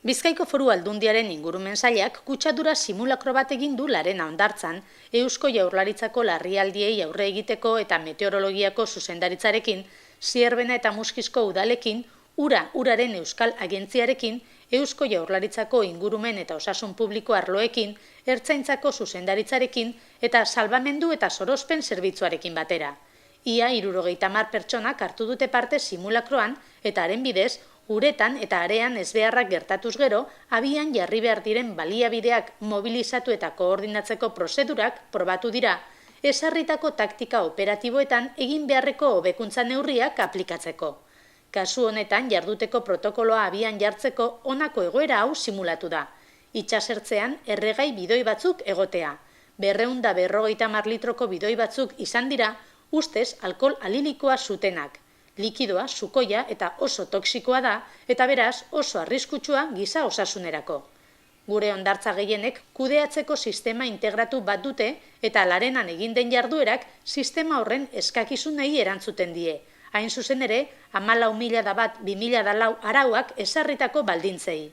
Bizkaiko Foru Aldundiaren ingurumen sailak kutsadura simulakro bat egin du Larena hondartzan, Eusko Jaurlaritzako larrialdiei aurre egiteko eta meteorologiako zuzendaritzarekin, Zierbena eta Muskizko udalekin, uraren Euskal Agentziarekin, Eusko Jaurlaritzako ingurumen eta osasun publiko arloekin, Ertzaintzako zuzendaritzarekin eta salbamendu eta sorospen zerbitzuarekin batera. Ia 70 pertsonak hartu dute parte simulakroan eta haren bidez, uretan eta arean ezbeharrak gertatuz gero, abian jarri behar diren baliabideak mobilizatu eta koordinatzeko prozedurak probatu dira, ezarritako taktika operatiboetan egin beharreko hobekuntza neurriak aplikatzeko. Kasu honetan jarduteko protokoloa abian jartzeko honako egoera hau simulatu da. Itsasertzean erregai bidoi batzuk egotea. 250 litroko bidoi batzuk izan dira, ustez alkohol alilikoa zutenak. Likidoa, sukoia eta oso toksikoa da, eta beraz oso arriskutsua giza osasunerako. Gure hondartza gehienek kudeatzeko sistema integratu bat dute eta Larenan egin den jarduerak sistema horren eskakizunei erantzuten die. Hain zuzen ere, 14.001/2004 arauak ezarritako baldintzei.